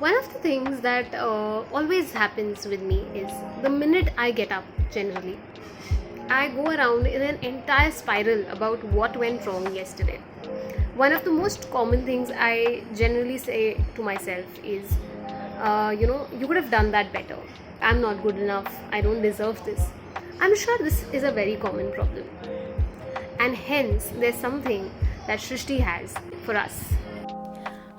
One of the things that always happens with me is the minute I get up, generally, I go around in an entire spiral about what went wrong yesterday. One of the most common things I generally say to myself is, you could have done that better. I'm not good enough. I don't deserve this. I'm sure this is a very common problem. And hence, there's something that Shrishti has for us.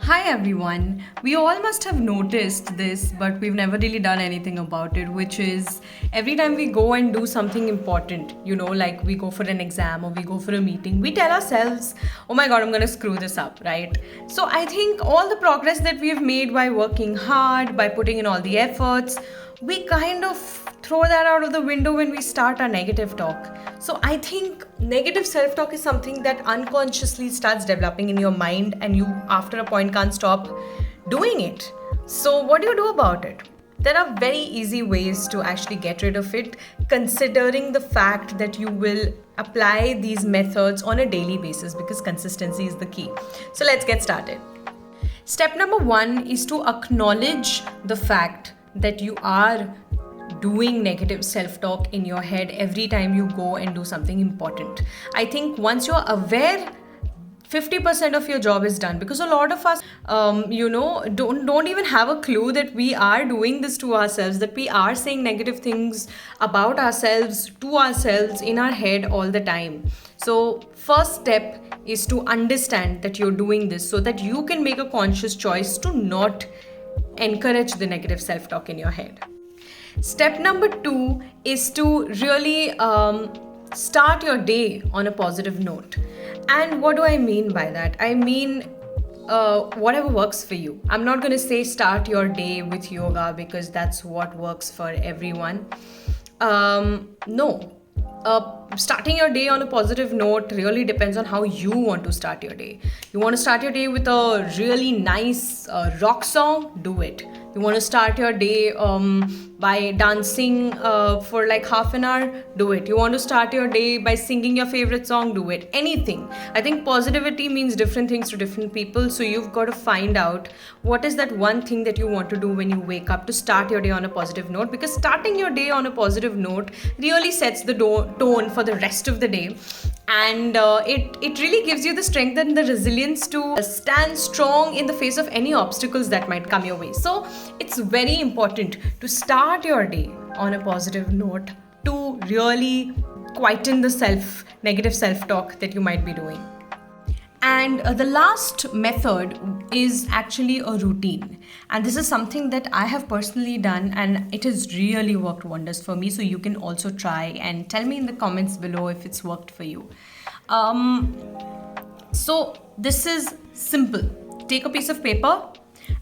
Hi everyone. We all must have noticed this, but we've never really done anything about it, which is every time we go and do something important, like we go for an exam or we go for a meeting, we tell ourselves, oh my god, I'm gonna screw this up, right? So I think all the progress that we've made by working hard, by putting in all the efforts, we kind of throw that out of the window when we start our negative talk. So I think negative self-talk is something that unconsciously starts developing in your mind, and you after a point can't stop doing it. So what do you do about it? There are very easy ways to actually get rid of it, considering the fact that you will apply these methods on a daily basis, because consistency is the key. So let's get started. Step number 1 is to acknowledge the fact that you are doing negative self-talk in your head every time you go and do something important. I think once you're aware, 50% of your job is done, because a lot of us don't even have a clue that we are doing this to ourselves, that we are saying negative things about ourselves to ourselves in our head all the time. So first step is to understand that you're doing this so that you can make a conscious choice to not encourage the negative self-talk in your head. Step number 2 is to really start your day on a positive note. And what do I mean by that? I mean, whatever works for you. I'm not going to say start your day with yoga because that's what works for everyone. No. Starting your day on a positive note really depends on how you want to start your day. You want to start your day with a really nice rock song? Do it. You want to start your day by dancing for like half an hour? Do it. You want to start your day by singing your favorite song? Do it. Anything. I think positivity means different things to different people. So you've got to find out what is that one thing that you want to do when you wake up to start your day on a positive note, because starting your day on a positive note really sets the tone for the rest of the day. And it really gives you the strength and the resilience to stand strong in the face of any obstacles that might come your way. So it's very important to start your day on a positive note to really quieten the negative self-talk that you might be doing. And the last method is actually a routine. And this is something that I have personally done, and it has really worked wonders for me. So you can also try and tell me in the comments below if it's worked for you. So this is simple. Take a piece of paper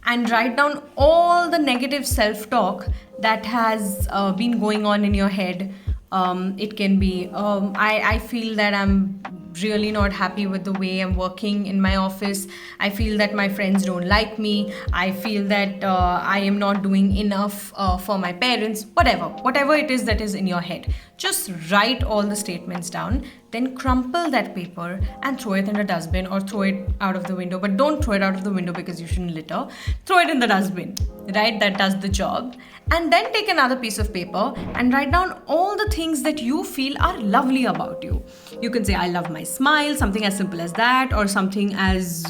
and write down all the negative self-talk that has been going on in your head. It can be, I feel that I'm really not happy with the way I'm working in my office. I feel that my friends don't like me. I feel that I am not doing enough for my parents. Whatever it is that is in your head. Just write all the statements down, then crumple that paper and throw it in a dustbin or throw it out of the window. But don't throw it out of the window because you shouldn't litter. Throw it in the dustbin, right? That does the job. And then take another piece of paper and write down all the things that you feel are lovely about you. You can say, I love my smile, something as simple as that, or something as,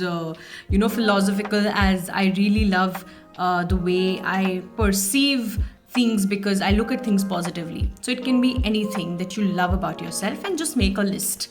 philosophical as I really love the way I perceive things because I look at things positively. So it can be anything that you love about yourself, and just make a list.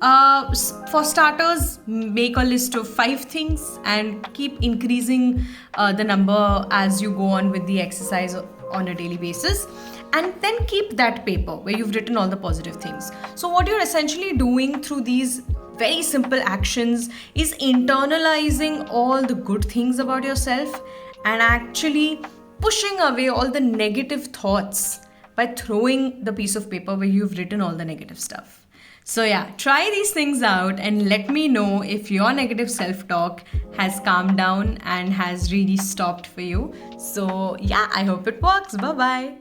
For starters, make a list of 5 things and keep increasing the number as you go on with the exercise on a daily basis. And then keep that paper where you've written all the positive things. So what you're essentially doing through these very simple actions is internalizing all the good things about yourself and actually pushing away all the negative thoughts by throwing the piece of paper where you've written all the negative stuff. So yeah, try these things out and let me know if your negative self-talk has calmed down and has really stopped for you. So yeah, I hope it works. Bye-bye.